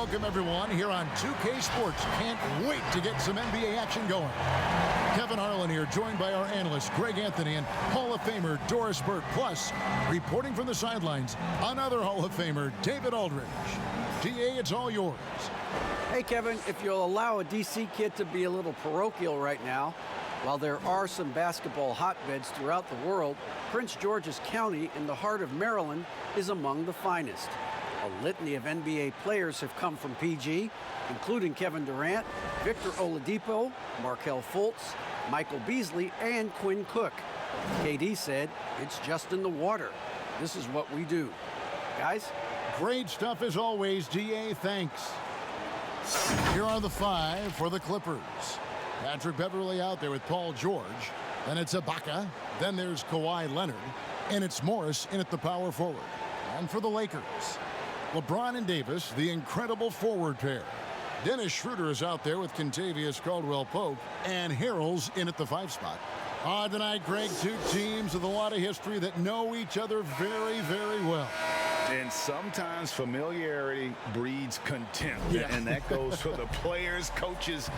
welcome everyone here on 2K Sports. Can't wait to get some NBA action going. Kevin Harlan here, joined by our analysts Greg Anthony and Hall of Famer Doris Burke. Plus, reporting from the sidelines, another Hall of Famer, David Aldridge. DA, it's all yours. Hey, Kevin, if you'll allow a DC kid to be a little parochial right now, while there are some basketball hotbeds throughout the world, Prince George's County in the heart of Maryland is among the finest. A litany of NBA players have come from PG, including Kevin Durant, Victor Oladipo, Markelle Fultz, Michael Beasley, and Quinn Cook. KD said, "It's just in the water. This is what we do." Guys? Great stuff as always, DA. Thanks. Here are the five for the Clippers. Patrick Beverley out there with Paul George. Then it's Ibaka. Then there's Kawhi Leonard. And it's Morris in at the power forward. And for the Lakers, LeBron and Davis, the incredible forward pair. Dennis Schroeder is out there with Kentavious Caldwell-Pope. And Harrell's in at the 5 spot. Tonight, Greg, two teams with a lot of history that know each other very, very well. And sometimes familiarity breeds contempt. Yeah. And that goes for the players, coaches,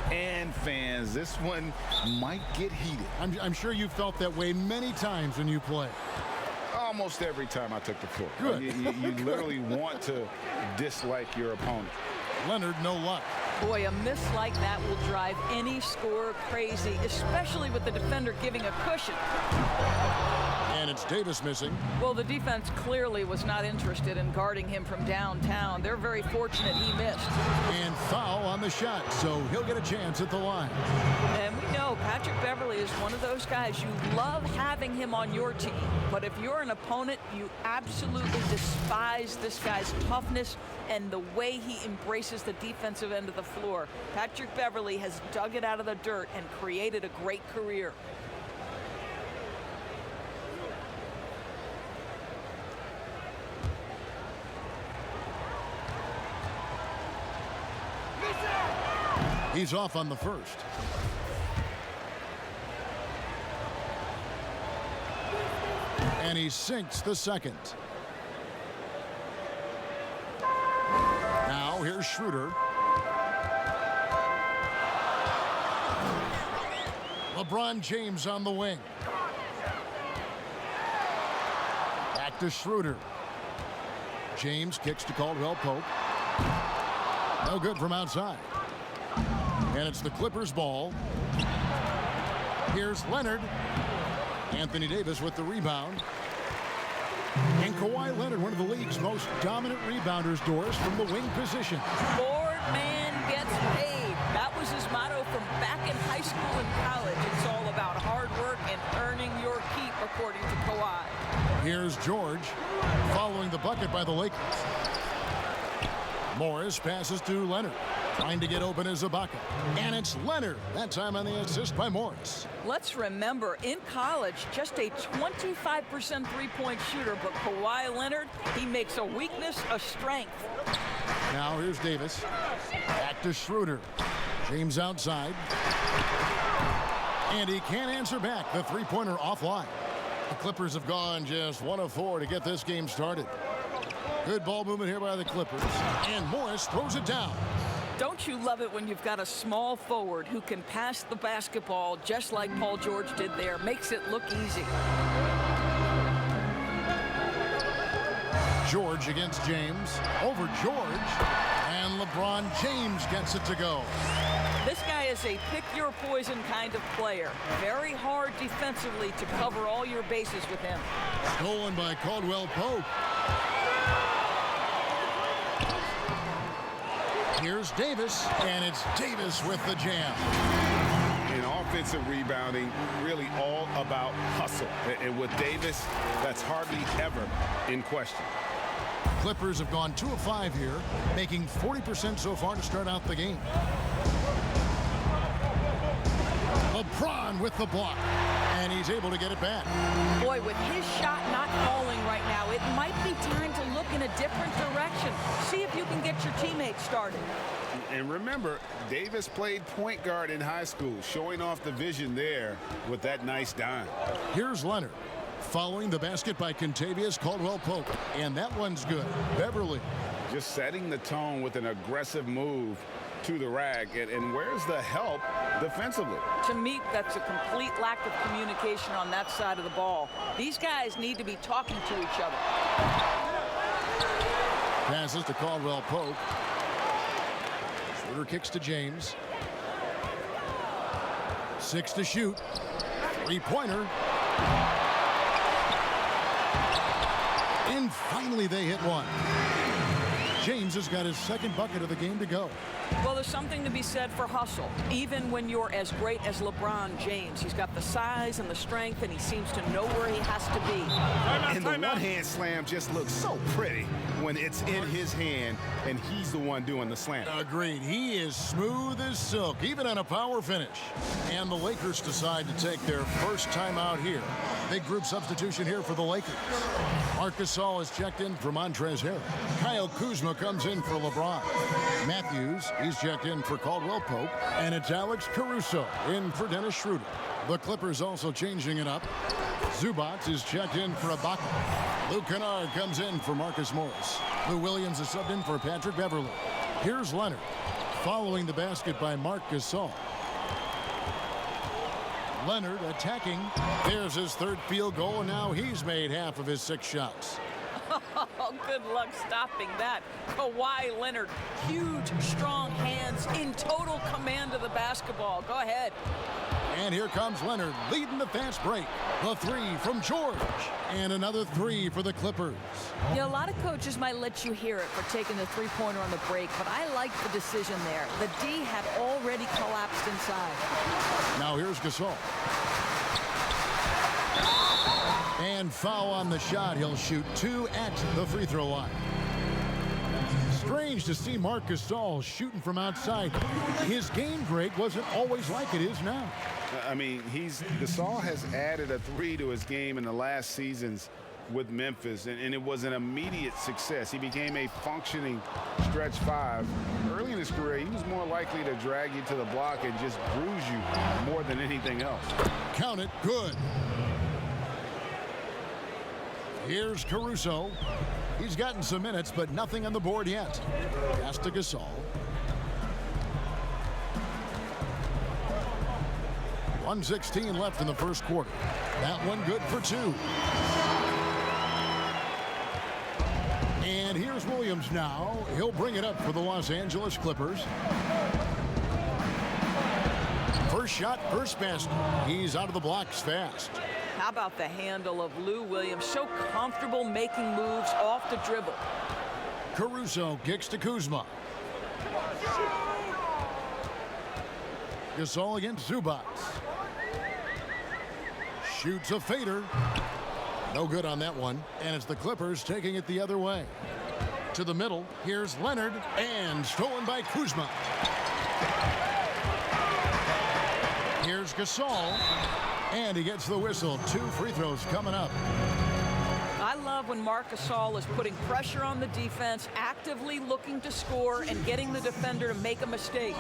and fans. This one might get heated. I'm sure you felt that way many times when you play. Almost every time I took the floor. Good. You literally want to dislike your opponent. Leonard, no luck. Boy, a miss like that will drive any scorer crazy, especially with the defender giving a cushion. And it's Davis missing. Well, the defense clearly was not interested in guarding him from downtown. They're very fortunate he missed. And foul on the shot, so he'll get a chance at the line. And we know Patrick Beverley is one of those guys you love having him on your team. But if you're an opponent, you absolutely despise this guy's toughness and the way he embraces the defensive end of the floor. Patrick Beverley has dug it out of the dirt and created a great career. He's off on the first. And he sinks the second. Now here's Schroeder. LeBron James on the wing. Back to Schroeder. James kicks to Caldwell-Pope. No good from outside. And it's the Clippers' ball. Here's Leonard. Anthony Davis with the rebound. And Kawhi Leonard, one of the league's most dominant rebounders, Doris, from the wing position. Board man gets paid. That was his motto from back in high school and college. It's all about hard work and earning your keep, according to Kawhi. Here's George following the bucket by the Lakers. Morris passes to Leonard. Trying to get open is Ibaka. And it's Leonard. That time on the assist by Morris. Let's remember, in college, just a 25% three-point shooter, but Kawhi Leonard, he makes a weakness a strength. Now here's Davis. Back to Schroeder. James outside. And he can't answer back. The three-pointer offline. The Clippers have gone just 1 of 4 to get this game started. Good ball movement here by the Clippers. And Morris throws it down. Don't you love it when you've got a small forward who can pass the basketball just like Paul George did there? Makes it look easy. George against James. Over George. And LeBron James gets it to go. This guy is a pick-your-poison kind of player. Very hard defensively to cover all your bases with him. Stolen by Caldwell-Pope. Here's Davis, and it's Davis with the jam. In offensive rebounding, really all about hustle. And with Davis, that's hardly ever in question. Clippers have gone 2 of 5 here, making 40% so far to start out the game. LeBron with the block, and he's able to get it back. Boy, with his shot not falling right now, it might be time to look in a different direction. See if you can get your teammates started. And remember, Davis played point guard in high school, showing off the vision there with that nice dime. Here's Leonard. Following the basket by Kentavious Caldwell-Pope. And that one's good. Beverley just setting the tone with an aggressive move to the rack. And where's the help defensively? To me, that's a complete lack of communication on that side of the ball. These guys need to be talking to each other. Passes to Caldwell Pope. Schroeder kicks to James. 6 to shoot. Three-pointer. And finally they hit one. James has got his second bucket of the game to go. Well, there's something to be said for hustle. Even when you're as great as LeBron James, he's got the size and the strength, and he seems to know where he has to be. And the one-hand slam just looks so pretty when it's in his hand, and he's the one doing the slam. Agreed. He is smooth as silk, even on a power finish. And the Lakers decide to take their first time out here. Big group substitution here for the Lakers. Marc Gasol is checked in for Montrezl Harrell. Kyle Kuzma comes in for LeBron. Matthews, he's checked in for Caldwell Pope. And it's Alex Caruso in for Dennis Schroeder. The Clippers also changing it up. Zubac is checked in for Ibaka. Luke Kennard comes in for Marcus Morris. Lou Williams is subbed in for Patrick Beverley. Here's Leonard, following the basket by Marc Gasol. Leonard attacking. There's his third field goal, and now he's made half of his 6 shots. Oh, good luck stopping that. Kawhi Leonard, huge, strong hands, in total command of the basketball. Go ahead. And here comes Leonard leading the fast break. The 3 from George. And another 3 for the Clippers. Yeah, a lot of coaches might let you hear it for taking the three-pointer on the break, but I like the decision there. The D had already collapsed inside. Now here's Gasol. And foul on the shot. He'll shoot 2 at the free throw line. Strange to see Marc Gasol shooting from outside. His game break wasn't always like it is now. I mean, Gasol has added a 3 to his game in the last seasons with Memphis, and it was an immediate success. He became a functioning stretch 5. Early in his career, he was more likely to drag you to the block and just bruise you more than anything else. Count it, good. Here's Caruso. He's gotten some minutes, but nothing on the board yet. Pass to Gasol. 1:16 left in the first quarter. That one good for 2. And here's Williams now. He'll bring it up for the Los Angeles Clippers. First shot, first basket. He's out of the blocks fast. How about the handle of Lou Williams? So comfortable making moves off the dribble. Caruso kicks to Kuzma. Gasol against Zubac. Shoots a fader. No good on that one. And it's the Clippers taking it the other way. To the middle. Here's Leonard. And stolen by Kuzma. Here's Gasol. And he gets the whistle. 2 free throws coming up. I love when Marc Gasol is putting pressure on the defense, actively looking to score and getting the defender to make a mistake.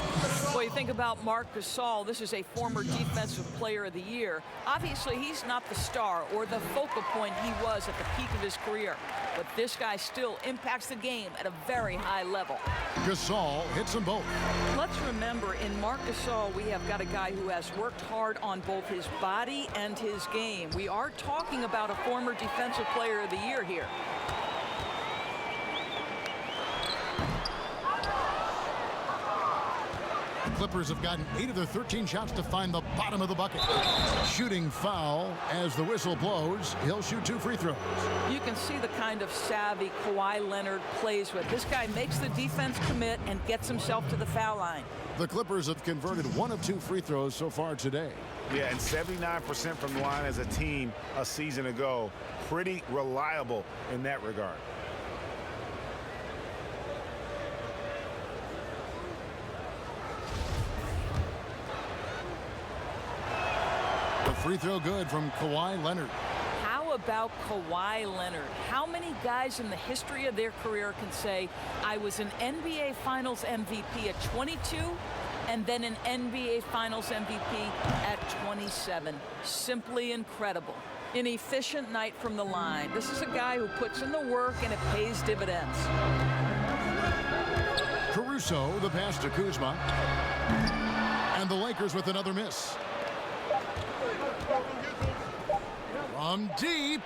Well, you think about Marc Gasol, this is a former Defensive Player of the Year. Obviously, he's not the star or the focal point he was at the peak of his career, but this guy still impacts the game at a very high level. Gasol hits them both. Let's remember, in Marc Gasol, we have got a guy who has worked hard on both his body and his game. We are talking about a former Defensive Player of the Year here. The Clippers have gotten 8 of their 13 shots to find the bottom of the bucket. Shooting foul as the whistle blows. He'll shoot 2 free throws. You can see the kind of savvy Kawhi Leonard plays with. This guy makes the defense commit and gets himself to the foul line. The Clippers have converted 1 of 2 free throws so far today. Yeah, and 79% from the line as a team a season ago. Pretty reliable in that regard. The free throw good from Kawhi Leonard. How about Kawhi Leonard? How many guys in the history of their career can say, I was an NBA Finals MVP at 22 and then an NBA Finals MVP at 27? Simply incredible. An efficient night from the line. This is a guy who puts in the work and it pays dividends. Caruso, the pass to Kuzma. And the Lakers with another miss. From deep.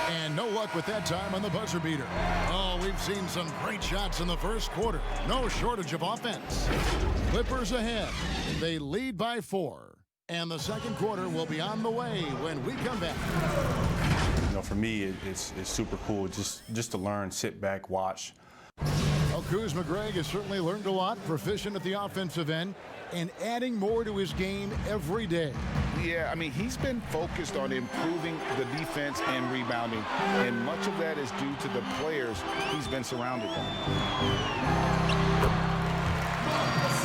And no luck with that time on the buzzer beater. Oh, we've seen some great shots in the first quarter. No shortage of offense. Clippers ahead. They lead by 4. And the second quarter will be on the way when we come back. You know, for me, it's super cool just to learn, sit back, watch. Well, Kuzma Greg has certainly learned a lot, proficient at the offensive end, and adding more to his game every day. Yeah, I mean, he's been focused on improving the defense and rebounding, and much of that is due to the players he's been surrounded by.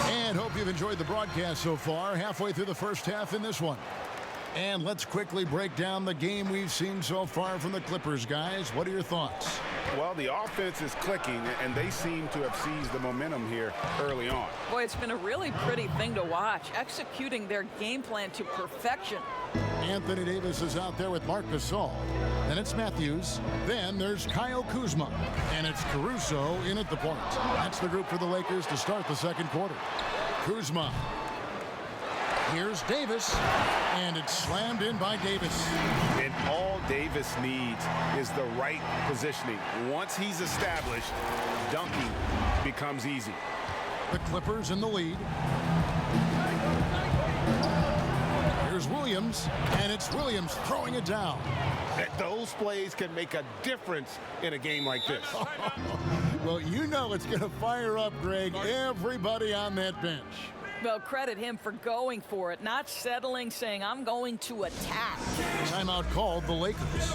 And hope you've enjoyed the broadcast so far, halfway through the first half in this one. And let's quickly break down the game we've seen so far from the Clippers, guys. What are your thoughts? Well, the offense is clicking, and they seem to have seized the momentum here early on. Boy, it's been a really pretty thing to watch, executing their game plan to perfection. Anthony Davis is out there with Marc Gasol. Then it's Matthews. Then there's Kyle Kuzma. And it's Caruso in at the point. That's the group for the Lakers to start the second quarter. Kuzma. Here's Davis, and it's slammed in by Davis. And all Davis needs is the right positioning. Once he's established, dunking becomes easy. The Clippers in the lead. Here's Williams, and it's Williams throwing it down. Those plays can make a difference in a game like this. Well, you know it's going to fire up, Greg, everybody on that bench. Well, credit him for going for it, not settling, saying, I'm going to attack. Timeout called the Lakers.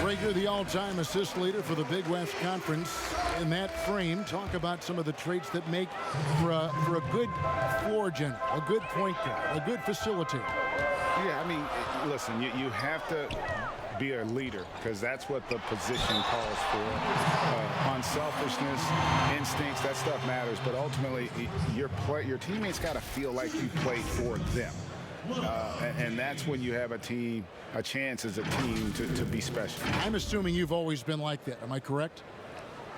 Rager, the all-time assist leader for the Big West Conference. In that frame, talk about some of the traits that make for a good floor general, a good point guard, a good facilitator. Yeah, I mean, listen, you have to be a leader because that's what the position calls for. Unselfishness, instincts, that stuff matters. But ultimately, your teammates got to feel like you play for them. And that's when you have a chance as a team to be special. I'm assuming you've always been like that. Am I correct?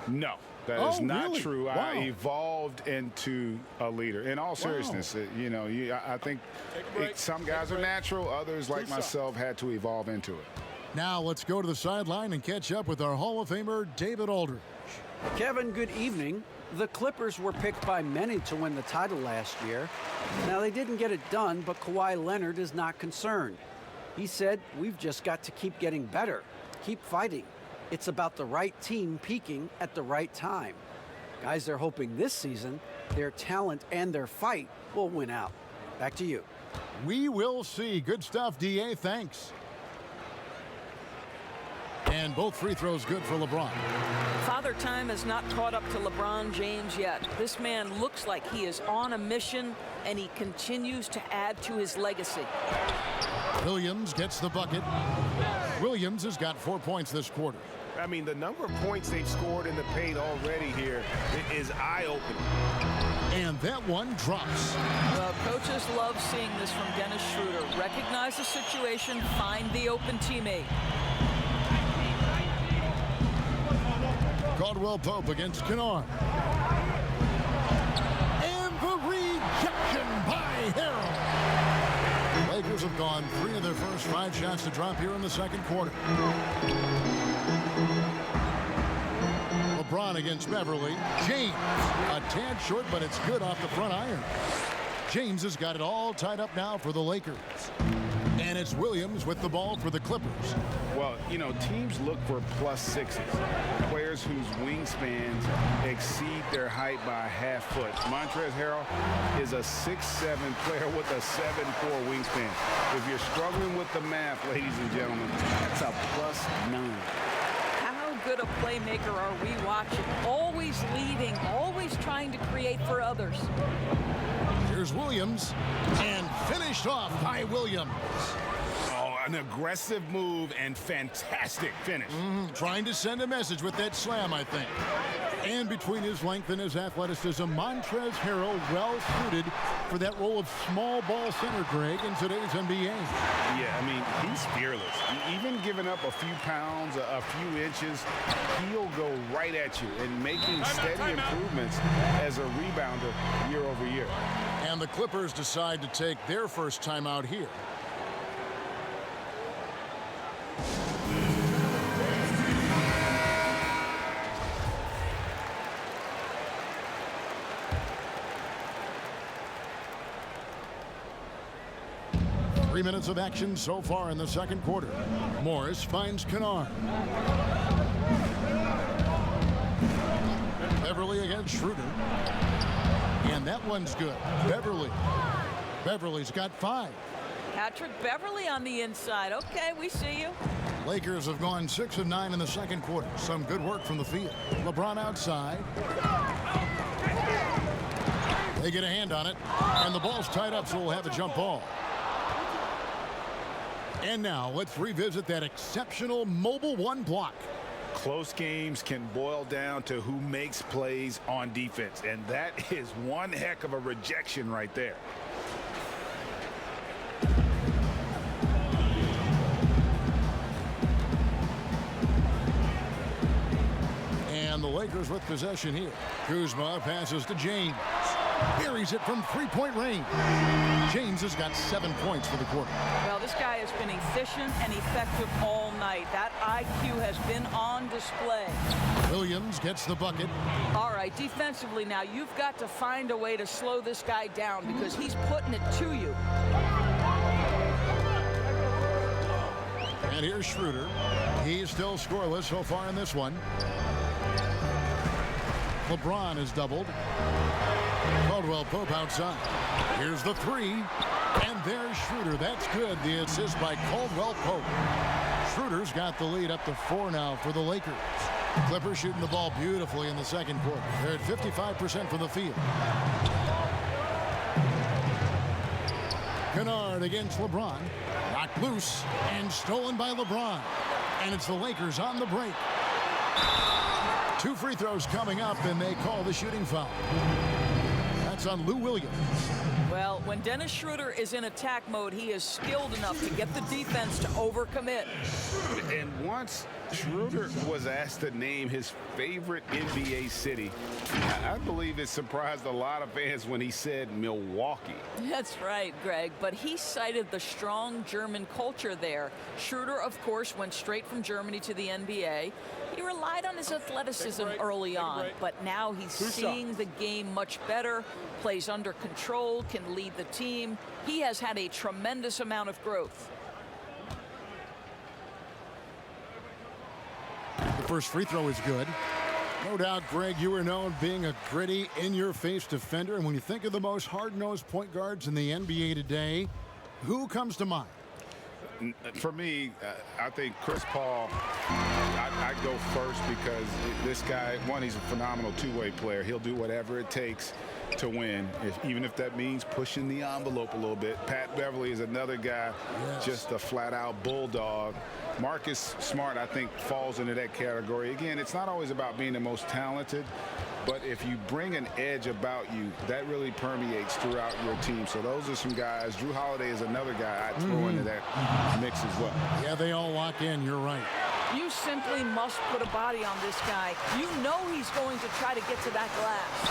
No. That is not really? true. Wow. I evolved into a leader. In all seriousness, I think some guys are natural. Others, like myself, had to evolve into it. Now let's go to the sideline and catch up with our Hall of Famer, David Aldridge. Kevin, good evening. The Clippers were picked by many to win the title last year. Now, they didn't get it done, but Kawhi Leonard is not concerned. He said, we've just got to keep getting better, keep fighting. It's about the right team peaking at the right time. Guys, they're hoping this season their talent and their fight will win out. Back to you. We will see. Good stuff, D.A. Thanks. And both free throws good for LeBron. Father Time has not caught up to LeBron James yet. This man looks like he is on a mission, and he continues to add to his legacy. Williams gets the bucket. Williams has got 4 points this quarter. I mean, the number of points they've scored in the paint already here is eye-opening. And that one drops. Well, coaches love seeing this from Dennis Schroeder. Recognize the situation, find the open teammate. Caldwell Pope against Kennard. And the rejection by Harrell. Lakers have gone 3 of their first 5 shots to drop here in the second quarter. LeBron against Beverly. James, a tad short, but it's good off the front iron. James has got it all tied up now for the Lakers. And it's Williams with the ball for the Clippers. Well, teams look for +6s, players whose wingspans exceed their height by a half foot. Montrezl Harrell is a 6'7" player with a 7'4" wingspan. If you're struggling with the math, ladies and gentlemen, that's a +9. How good a playmaker are we watching? Always leading, always trying to create for others. Here's Williams, and finished off by Williams. Oh, an aggressive move and fantastic finish. Trying to send a message with that slam, I think. And between his length and his athleticism, Montrezl Harrell well suited for that role of small ball center, Greg, in today's NBA. Yeah, I mean, he's fearless. Even giving up a few pounds, a few inches, he'll go right at you and making steady improvements as a rebounder year over year. And the Clippers decide to take their first timeout here. Three minutes of action so far in the second quarter. Morris finds Kennard. Beverly against Schroeder. And that one's good. Beverly's got 5. Patrick Beverly on the inside. Okay, we see you. Lakers have gone 6 of 9 in the second quarter. Some good work from the field. LeBron outside. They get a hand on it. And the ball's tied up, so we'll have a jump ball. And now let's revisit that exceptional mobile 1 block. Close games can boil down to who makes plays on defense, and that is one heck of a rejection right there. And the Lakers with possession here. Kuzma passes to James. Buries it from three-point range. James has got 7 points for the quarter. Well, this guy has been efficient and effective all night. That IQ has been on display. Williams gets the bucket. All right, defensively now, you've got to find a way to slow this guy down because he's putting it to you. And here's Schroeder. He's still scoreless so far in this one. LeBron is doubled. Caldwell Pope outside. Here's the 3. And there's Schroeder. That's good. The assist by Caldwell Pope. Schroeder's got the lead up to 4 now for the Lakers. Clippers shooting the ball beautifully in the second quarter. They're at 55% from the field. Kennard against LeBron. Knocked loose and stolen by LeBron. And it's the Lakers on the break. 2 free throws coming up, and they call the shooting foul. That's on Lou Williams. Well, when Dennis Schroeder is in attack mode, he is skilled enough to get the defense to overcommit. And once Schroeder was asked to name his favorite NBA city, I believe it surprised a lot of fans when he said Milwaukee. That's right, Greg, but he cited the strong German culture there. Schroeder, of course, went straight from Germany to the NBA. He relied on his athleticism early on, but now he's seeing the game much better, plays under control, can lead the team. He has had a tremendous amount of growth. The first free throw is good. No doubt, Greg, you are known being a gritty, in-your-face defender. And when you think of the most hard-nosed point guards in the NBA today, who comes to mind? For me, I think Chris Paul, I'd go first because this guy, one, he's a phenomenal two-way player. He'll do whatever it takes to win, even if that means pushing the envelope a little bit. Pat Beverly is another guy, just a flat-out bulldog. Marcus Smart, I think, falls into that category. Again, it's not always about being the most talented, but if you bring an edge about you, that really permeates throughout your team. So those are some guys. Drew Holiday is another guy I'd throw into that mix as well. Yeah, they all lock in. You're right. You simply must put a body on this guy. You know he's going to try to get to that glass.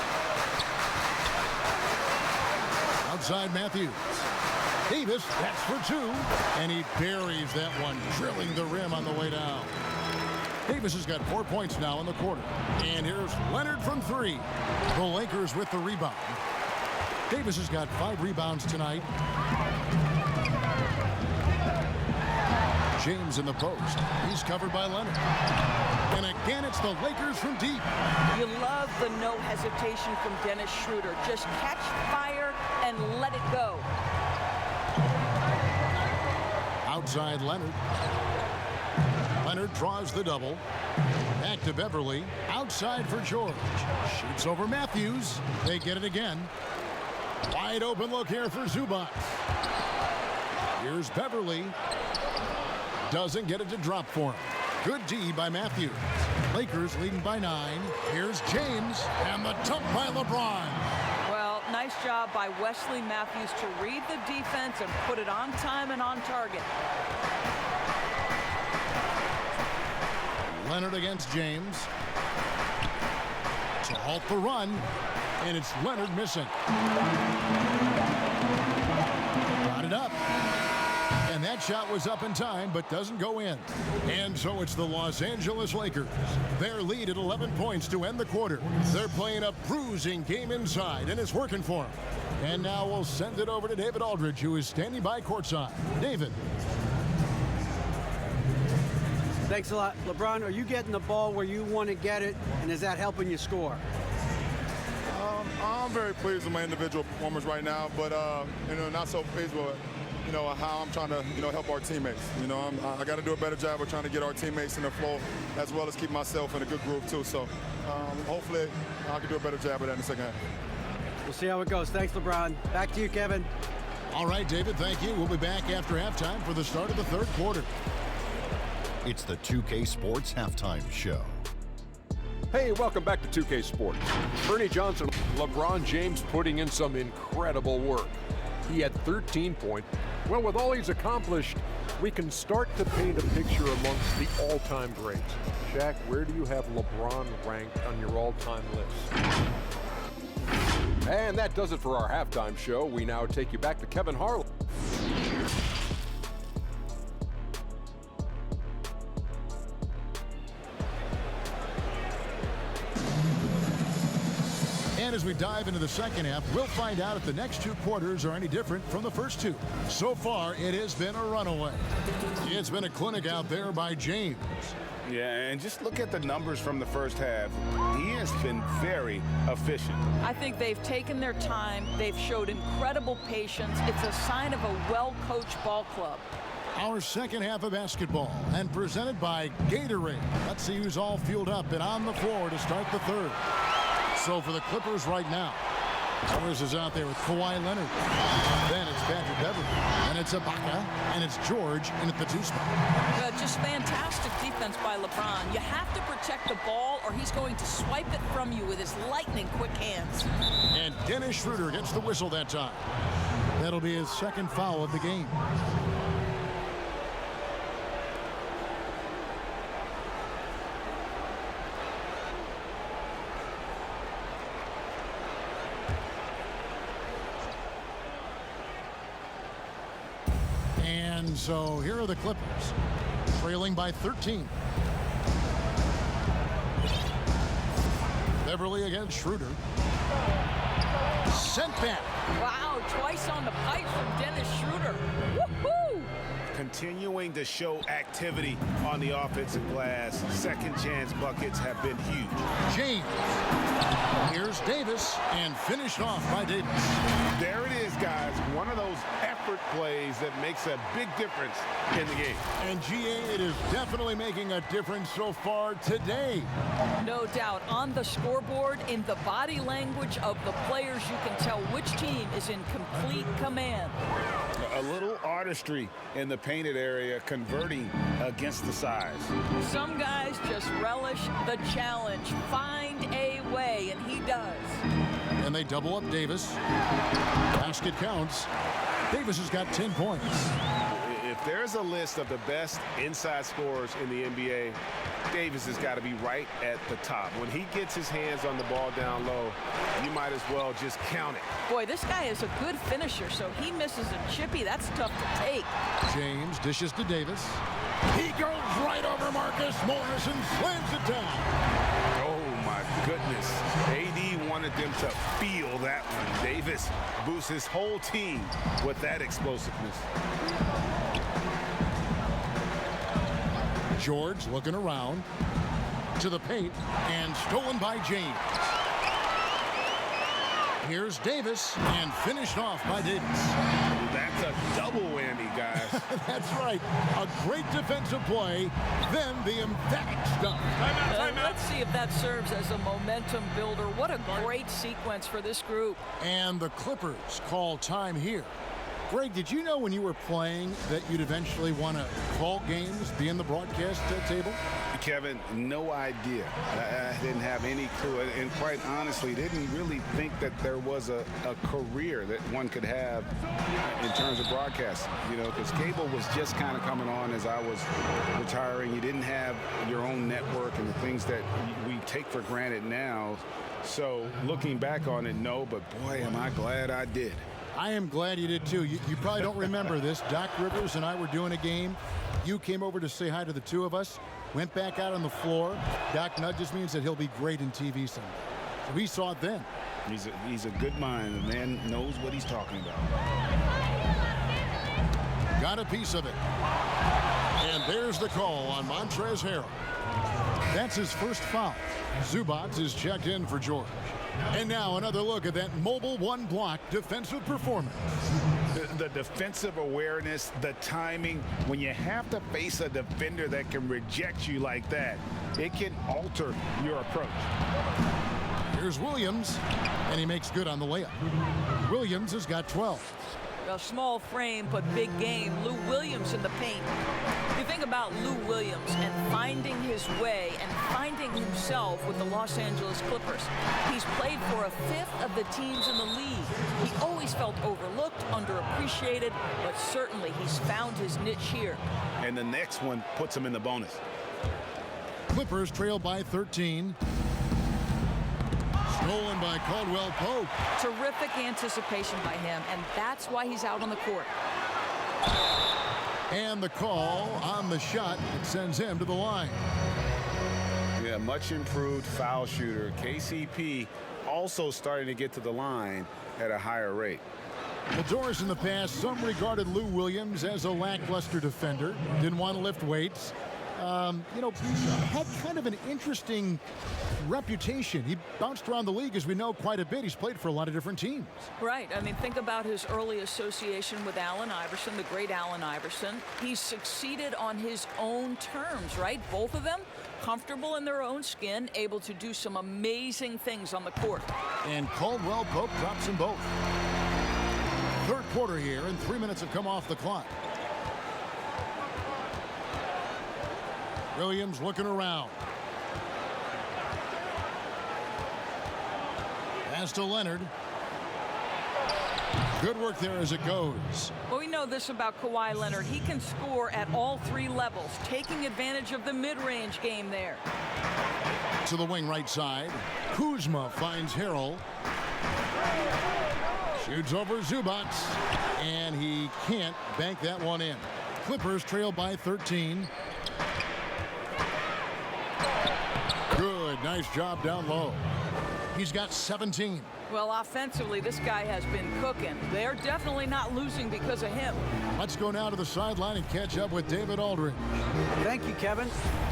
Outside Matthews. Davis, that's for 2. And he buries that one, drilling the rim on the way down. Davis has got 4 points now in the quarter. And here's Leonard from 3. The Lakers with the rebound. Davis has got 5 rebounds tonight. James in the post. He's covered by Leonard. And again, it's the Lakers from deep. You love the no hesitation from Dennis Schroeder. Just catch fire and let it go. Outside Leonard. Leonard draws the double. Back to Beverly. Outside for George. Shoots over Matthews. They get it again. Wide open look here for Zubac. Here's Beverly. Doesn't get it to drop for him. Good D by Matthews. Lakers leading by 9. Here's James, and the dunk by LeBron. Well, nice job by Wesley Matthews to read the defense and put it on time and on target. Leonard against James. To halt the run, and it's Leonard missing. Got it up. And that shot was up in time, but doesn't go in. And so it's the Los Angeles Lakers. Their lead at 11 points to end the quarter. They're playing a bruising game inside, and it's working for them. And now we'll send it over to David Aldridge, who is standing by courtside. David. Thanks a lot. LeBron, are you getting the ball where you want to get it, and is that helping you score? I'm very pleased with my individual performance right now, but not so pleased with how I'm trying to help our teammates. I got to do a better job of trying to get our teammates in the flow, as well as keep myself in a good groove too. So hopefully I can do a better job of that in the second half. We'll see how it goes. Thanks, LeBron. Back to you, Kevin. All right, David, thank you. We'll be back after halftime for the start of the third quarter. It's the 2K Sports Halftime Show. Hey, welcome back to 2K Sports. Ernie Johnson, LeBron James putting in some incredible work. He had 13 points. Well, with all he's accomplished, we can start to paint a picture amongst the all-time greats. Shaq, where do you have LeBron ranked on your all-time list? And that does it for our halftime show. We now take you back to Kevin Harlan. And as we dive into the second half, we'll find out if the next two quarters are any different from the first two. So far, it has been a runaway. It's been a clinic out there by James. Yeah, and just look at the numbers from the first half. He has been very efficient. I think they've taken their time. They've showed incredible patience. It's a sign of a well-coached ball club. Our second half of basketball, and presented by Gatorade. Let's see who's all fueled up and on the floor to start the third. So for the Clippers right now, Torres is out there with Kawhi Leonard. Then it's Patrick Beverly. And it's Ibaka. And it's George in at the 2 spot. Just fantastic defense by LeBron. You have to protect the ball or he's going to swipe it from you with his lightning quick hands. And Dennis Schroeder gets the whistle that time. That'll be his second foul of the game. And so here are the Clippers, trailing by 13. Beverly against Schroeder. Sent back. Wow, twice on the pipe from Dennis Schroeder. Woohoo! Continuing to show activity on the offensive glass. Second chance buckets have been huge. James. Here's Davis, and finished off by Davis. There it is, guys. One of those effort plays that makes a big difference in the game. And GA, it is definitely making a difference so far today. No doubt. On the scoreboard, in the body language of the players, you can tell which team is in complete command. A little artistry in the painted area, converting against the size. Some guys just relish the challenge. Find a way, and he does. And they double up Davis. Basket counts. Davis has got 10 points. If there's a list of the best inside scorers in the NBA, Davis has got to be right at the top. When he gets his hands on the ball down low, you might as well just count it. Boy, this guy is a good finisher, so he misses a chippy. That's tough to take. James dishes to Davis. He goes right over Marcus Morris and slams it down. Oh, my goodness. AD wanted them to feel that one. Davis boosts his whole team with that explosiveness. George looking around to the paint and stolen by James. Here's Davis and finished off by Davis. That's a double whammy, guys. That's right. A great defensive play, then the emphatic stuff. Let's see if that serves as a momentum builder. What a great sequence for this group. And the Clippers call time here Greg, did you know when you were playing that you'd eventually want to call games, be in the broadcast table? Kevin, no idea. I didn't have any clue, and quite honestly, didn't really think that there was a career that one could have in terms of broadcasting. You know, because cable was just kind of coming on as I was retiring. You didn't have your own network and the things that we take for granted now. So looking back on it, no, but boy, am I glad I did. I am glad you did too. You probably don't remember this. Doc Rivers and I were doing a game. You came over to say hi to the two of us, went back out on the floor. Doc nudges me and said he'll be great in TV someday. So we saw it then. He's a good mind. The man knows what he's talking about. Got a piece of it. And there's the call on Montrezl Harrell. That's his first foul. Zubats is checked in for George. And now another look at that mobile one-block defensive performance. The defensive awareness, the timing, when you have to face a defender that can reject you like that, it can alter your approach. Here's Williams, and he makes good on the layup. Williams has got 12. A small frame, but big game. Lou Williams in the paint. You think about Lou Williams and finding his way and finding himself with the Los Angeles Clippers. He's played for a fifth of the teams in the league. He always felt overlooked, underappreciated, but certainly he's found his niche here. And the next one puts him in the bonus. Clippers trail by 13. Stolen by Caldwell Pope. Terrific anticipation by him, and that's why he's out on the court. And the call on the shot, it sends him to the line. Yeah, much improved foul shooter. KCP also starting to get to the line at a higher rate. The Doors in the past, some regarded Lou Williams as a lackluster defender. Didn't want to lift weights. You know, he had kind of an interesting reputation. He bounced around the league, as we know, quite a bit. He's played for a lot of different teams. Right. I mean, think about his early association with Allen Iverson, the great Allen Iverson. He's succeeded on his own terms, right? Both of them comfortable in their own skin, able to do some amazing things on the court. And Caldwell Pope drops them both. Third quarter here, and 3 minutes have come off the clock. Williams looking around. Pass to Leonard. Good work there as it goes. Well, we know this about Kawhi Leonard. He can score at all three levels, taking advantage of the mid-range game there. To the wing right side. Kuzma finds Harrell. Shoots over Zubats. And he can't bank that one in. Clippers trail by 13. Good, nice job down low. He's got 17. Well, offensively, this guy has been cooking. They're definitely not losing because of him. Let's go now to the sideline and catch up with David Aldridge. Thank you, Kevin.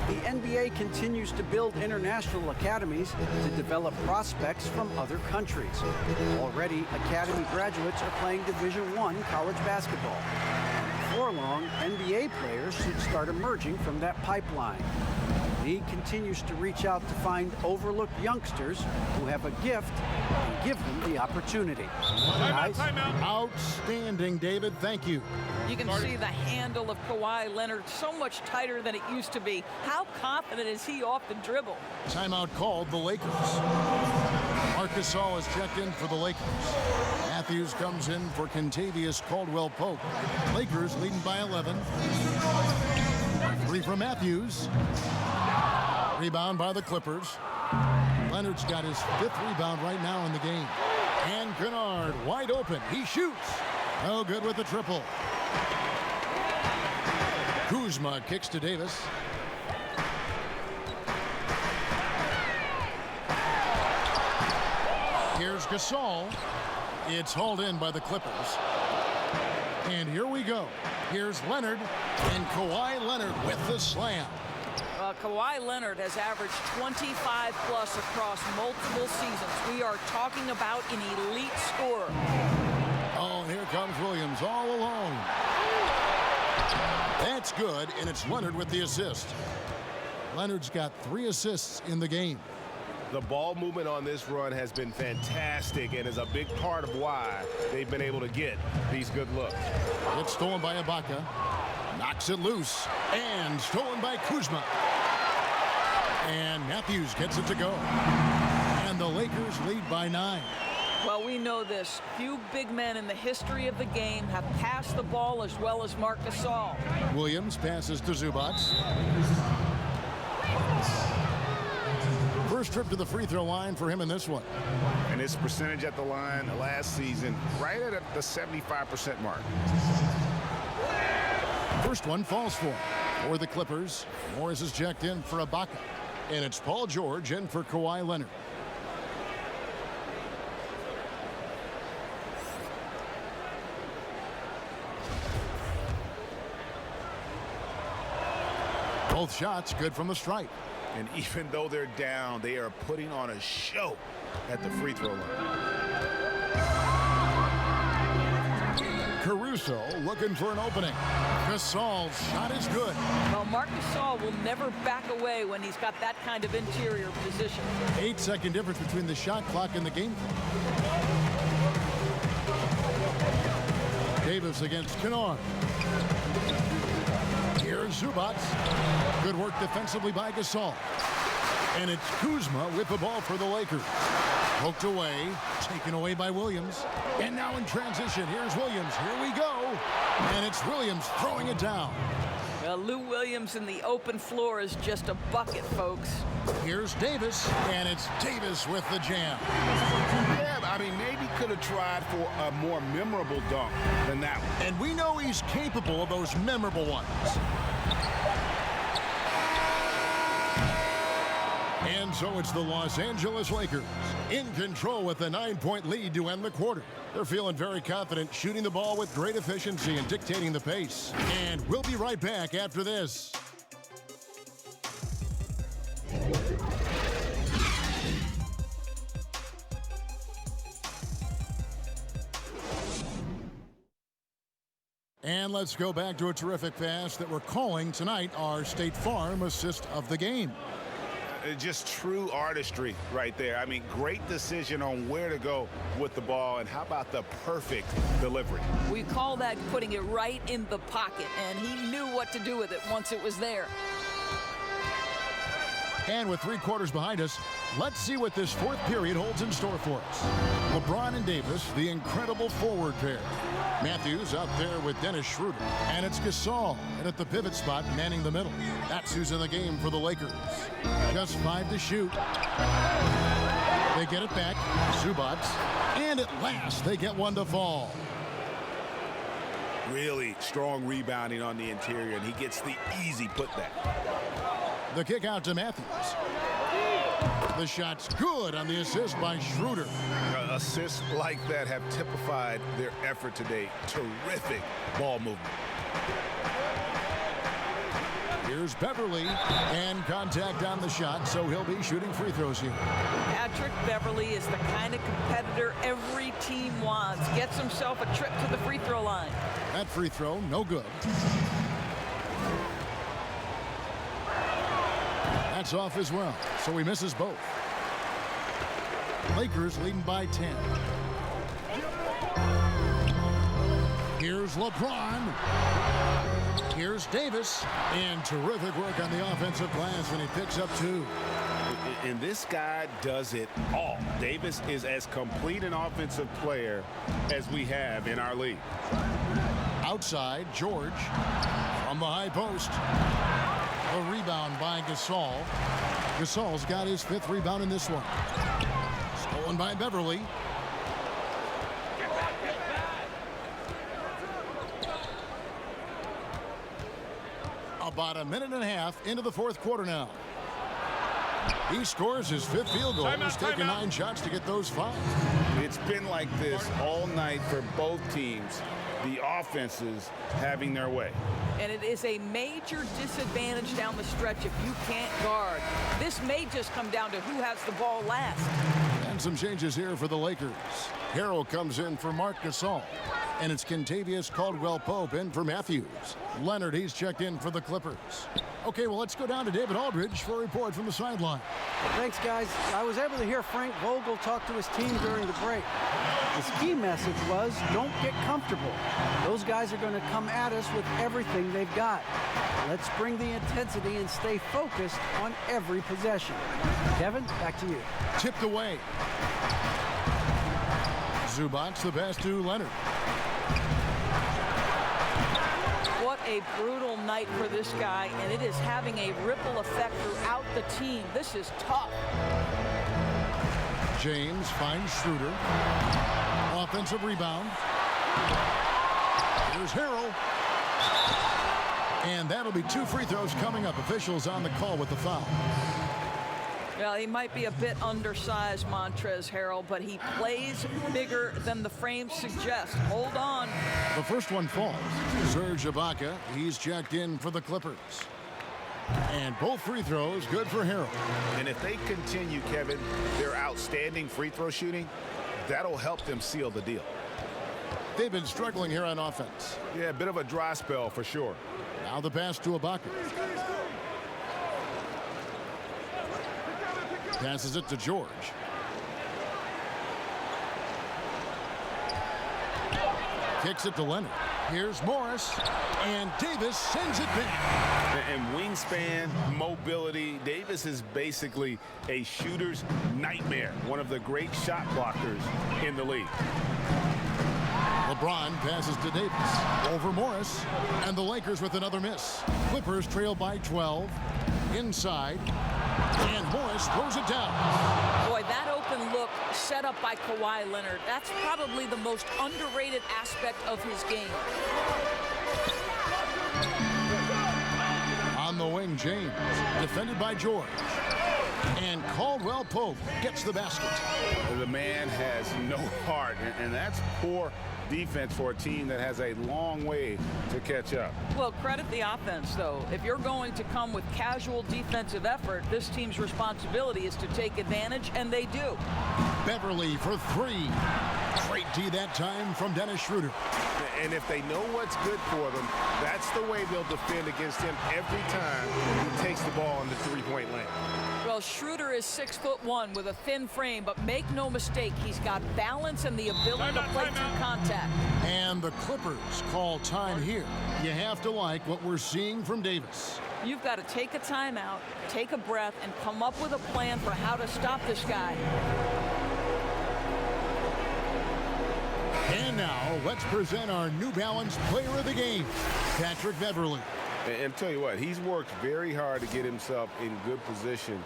The NBA continues to build international academies to develop prospects from other countries. Already, academy graduates are playing Division I college basketball. Before long, NBA players should start emerging from that pipeline. He continues to reach out to find overlooked youngsters who have a gift and give them the opportunity. Timeout. Outstanding, David. Thank you. You can see the handle of Kawhi Leonard so much tighter than it used to be. How confident is he off the dribble? Timeout called the Lakers. Marcus Gasol is checked in for the Lakers. Matthews comes in for Kentavious Caldwell-Pope. Lakers leading by 11. Three from Matthews. Rebound by the Clippers. Leonard's got his fifth rebound right now in the game. And Kennard wide open. He shoots. No good with the triple. Kuzma kicks to Davis. Here's Gasol. It's hauled in by the Clippers. And here we go. Here's Leonard, and Kawhi Leonard with the slam. Kawhi Leonard has averaged 25-plus across multiple seasons. We are talking about an elite scorer. Oh, here comes Williams all alone. That's good, and it's Leonard with the assist. Leonard's got 3 assists in the game. The ball movement on this run has been fantastic and is a big part of why they've been able to get these good looks. It's stolen by Ibaka. Knocks it loose. And stolen by Kuzma. And Matthews gets it to go. And the Lakers lead by 9. Well, we know this. Few big men in the history of the game have passed the ball as well as Marc Gasol. Williams passes to Zubac. First trip to the free throw line for him in this one. And his percentage at the line last season, right at the 75% mark. First one falls for the Clippers. Morris is checked in for Ibaka. And it's Paul George in for Kawhi Leonard. Both shots good from the stripe. And even though they're down, they are putting on a show at the free throw line. Caruso looking for an opening. Gasol's shot is good. Well, Marc Gasol will never back away when he's got that kind of interior position. 8-second difference between the shot clock and the game clock. Davis against Kennard. Here's Zubac. Good work defensively by Gasol. And it's Kuzma with the ball for the Lakers. Poked away, taken away by Williams. And now in transition, here's Williams. Here we go. And it's Williams throwing it down. Well, Lou Williams in the open floor is just a bucket, folks. Here's Davis, and it's Davis with the jam. Yeah, I mean, maybe could have tried for a more memorable dunk than that one. And we know he's capable of those memorable ones. And so it's the Los Angeles Lakers in control with a 9-point lead to end the quarter. They're feeling very confident, shooting the ball with great efficiency and dictating the pace. And we'll be right back after this. And let's go back to a terrific pass that we're calling tonight our State Farm assist of the game. Just true artistry right there. I mean, great decision on where to go with the ball, and how about the perfect delivery? We call that putting it right in the pocket, and he knew what to do with it once it was there. And with 3 quarters behind us, let's see what this fourth period holds in store for us. LeBron and Davis, the incredible forward pair. Matthews out there with Dennis Schroeder. And it's Gasol and at the pivot spot manning the middle. That's who's in the game for the Lakers. Just 5 to shoot. They get it back. Zubac. And at last, they get one to fall. Really strong rebounding on the interior, and he gets the easy putback. The kick out to Matthews. The shot's good on the assist by Schroeder. Assists like that have typified their effort today. Terrific ball movement. Here's Beverly, and contact on the shot, so he'll be shooting free throws here. Patrick Beverly is the kind of competitor every team wants. Gets himself a trip to the free throw line. That free throw, no good. That's off as well, so he misses both. Lakers leading by 10. Here's LeBron. Here's Davis. And terrific work on the offensive glass, and he picks up 2. And this guy does it all. Davis is as complete an offensive player as we have in our league. Outside, George from the high post. A rebound by Gasol. Gasol's got his 5th rebound in this one. Stolen by Beverly. About a minute and a half into the 4th quarter now. He scores his 5th field goal. He's taken 9 shots to get those 5. It's been like this all night for both teams. The offenses having their way. And it is a major disadvantage down the stretch if you can't guard. This may just come down to who has the ball last. And some changes here for the Lakers. Harrell comes in for Marc Gasol. And it's Kentavious Caldwell-Pope in for Matthews. Leonard, he's checked in for the Clippers. Okay, well, let's go down to David Aldridge for a report from the sideline. Thanks, guys. I was able to hear Frank Vogel talk to his team during the break. His key message was, don't get comfortable. Those guys are going to come at us with everything they've got. Let's bring the intensity and stay focused on every possession. Kevin, back to you. Tipped away. Zubac, the pass to Leonard. What a brutal night for this guy, and it is having a ripple effect throughout the team. This is tough. James finds Schroeder. Offensive rebound. Here's Harrell. And that'll be 2 free throws coming up. Officials on the call with the foul. Well, he might be a bit undersized, Montrezl Harrell, but he plays bigger than the frame suggests. Hold on. The first one falls. Serge Ibaka, he's checked in for the Clippers. And both free throws good for Harrell. And if they continue, Kevin, their outstanding free throw shooting, that'll help them seal the deal. They've been struggling here on offense. Yeah, a bit of a dry spell for sure. Now the pass to Ibaka. Passes it to George. Kicks it to Leonard. Here's Morris. And Davis sends it back. And wingspan, mobility. Davis is basically a shooter's nightmare. One of the great shot blockers in the league. LeBron passes to Davis. Over Morris. And the Lakers with another miss. Clippers trail by 12. Inside. And Morris throws it down. Boy, that open look set up by Kawhi Leonard. That's probably the most underrated aspect of his game. On the wing, James. Defended by George. And Caldwell-Pope gets the basket. The man has no heart, and that's poor defense for a team that has a long way to catch up. Well, credit the offense, though. If you're going to come with casual defensive effort, this team's responsibility is to take advantage, and they do. Beverly for 3. Great D that time from Dennis Schroeder. And if they know what's good for them, that's the way they'll defend against him every time he takes the ball in the three-point lane. Well, Schroeder is 6'1" with a thin frame, but make no mistake, he's got balance and the ability to play through contact. And the Clippers call time here. You have to like what we're seeing from Davis. You've got to take a timeout, take a breath, and come up with a plan for how to stop this guy. And now, let's present our New Balance Player of the Game, Patrick Beverly. And tell you what, he's worked very hard to get himself in good position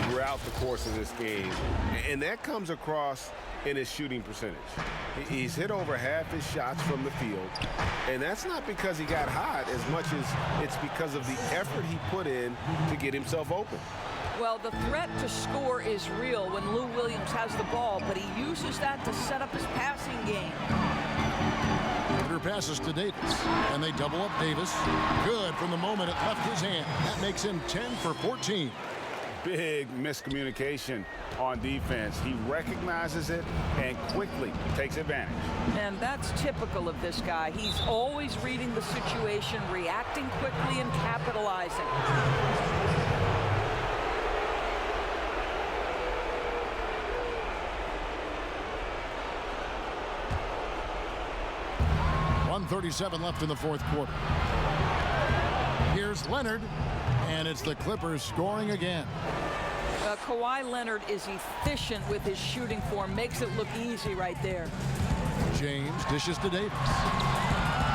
throughout the course of this game. And that comes across in his shooting percentage. He's hit over half his shots from the field. And that's not because he got hot as much as it's because of the effort he put in to get himself open. Well, the threat to score is real when Lou Williams has the ball, but he uses that to set up his passing game. Passes to Davis, and they double up Davis. Good from the moment it left his hand. That makes him 10 for 14. Big miscommunication on defense. He recognizes it and quickly takes advantage. And that's typical of this guy. He's always reading the situation, reacting quickly, and capitalizing. .37 left in the fourth quarter. Here's Leonard, and it's the Clippers scoring again. Kawhi Leonard is efficient with his shooting form, makes it look easy right there. James dishes to Davis,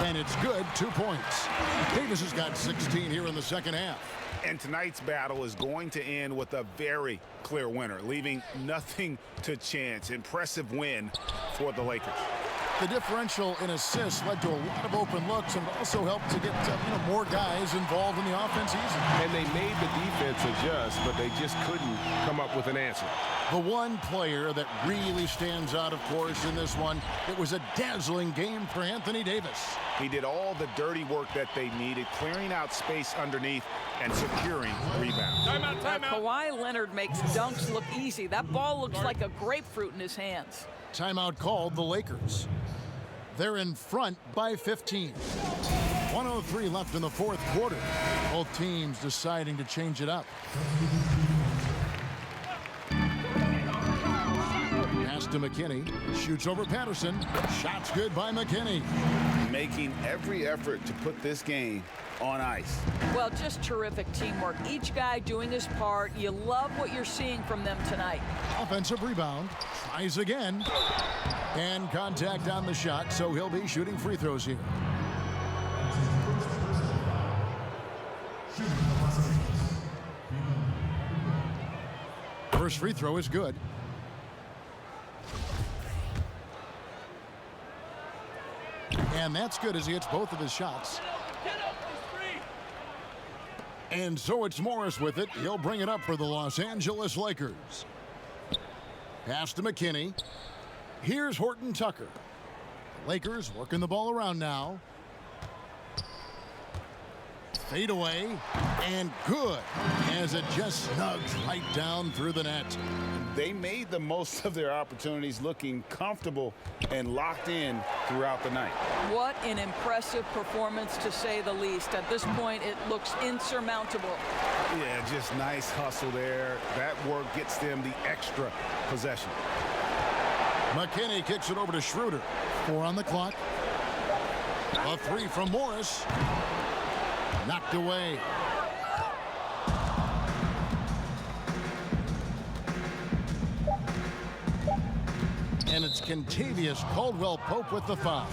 and it's good, 2 points. Davis has got 16 here in the second half. And tonight's battle is going to end with a very clear winner, leaving nothing to chance. Impressive win for the Lakers. The differential in assists led to a lot of open looks and also helped to get more guys involved in the offense easy. And they made the defense adjust, but they just couldn't come up with an answer. The one player that really stands out, of course, in this one, it was a dazzling game for Anthony Davis. He did all the dirty work that they needed, clearing out space underneath and securing rebounds. Kawhi Leonard makes dunks look easy. That ball looks like a grapefruit in his hands. Timeout called the Lakers. They're in front by 15. 1:03 left in the fourth quarter. Both teams deciding to change it up. Pass to McKinney. Shoots over Patterson. Shots good by McKinney. Making every effort to put this game on ice. Well, just terrific teamwork. Each guy doing his part. You love what you're seeing from them tonight. Offensive rebound. Tries again. And contact on the shot, so he'll be shooting free throws here. First free throw is good. And that's good as he hits both of his shots. And so it's Morris with it. He'll bring it up for the Los Angeles Lakers. Pass to McKinney. Here's Horton Tucker. Lakers working the ball around now. Fade away. And good as it just snugs right down through the net. They made the most of their opportunities, looking comfortable and locked in throughout the night. What an impressive performance, to say the least. At this point, it looks insurmountable. Yeah, just nice hustle there. That work gets them the extra possession. McKinney kicks it over to Schroeder. 4 on the clock. A three from Morris. Knocked away. And it's Kentavious Caldwell-Pope with the foul.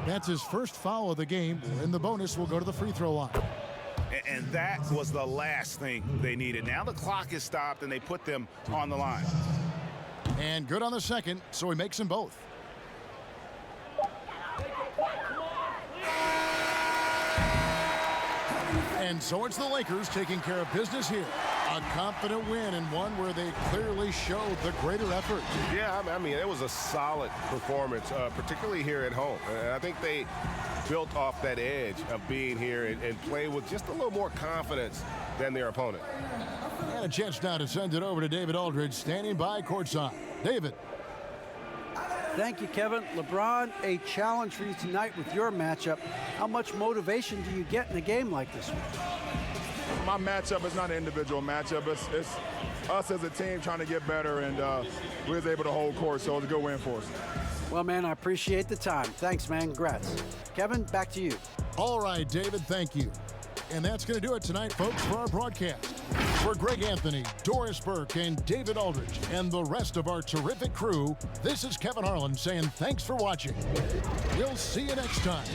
That's his first foul of the game. In the bonus, will go to the free throw line. And that was the last thing they needed. Now the clock is stopped and they put them on the line. And good on the second, so he makes them both. And so it's the Lakers taking care of business here. A confident win, and one where they clearly showed the greater effort. Yeah, I mean, it was a solid performance, particularly here at home. And I think they built off that edge of being here and play with just a little more confidence than their opponent. And a chance now to send it over to David Aldridge, standing by courtside. David. Thank you, Kevin. LeBron, a challenge for you tonight with your matchup. How much motivation do you get in a game like this one? My matchup is not an individual matchup. It's us as a team trying to get better, and we was able to hold court, so it was a good win for us. Well, man, I appreciate the time. Thanks, man. Congrats. Kevin, back to you. All right, David, thank you. And that's going to do it tonight, folks, for our broadcast. For Greg Anthony, Doris Burke, and David Aldridge, and the rest of our terrific crew, this is Kevin Harlan saying thanks for watching. We'll see you next time.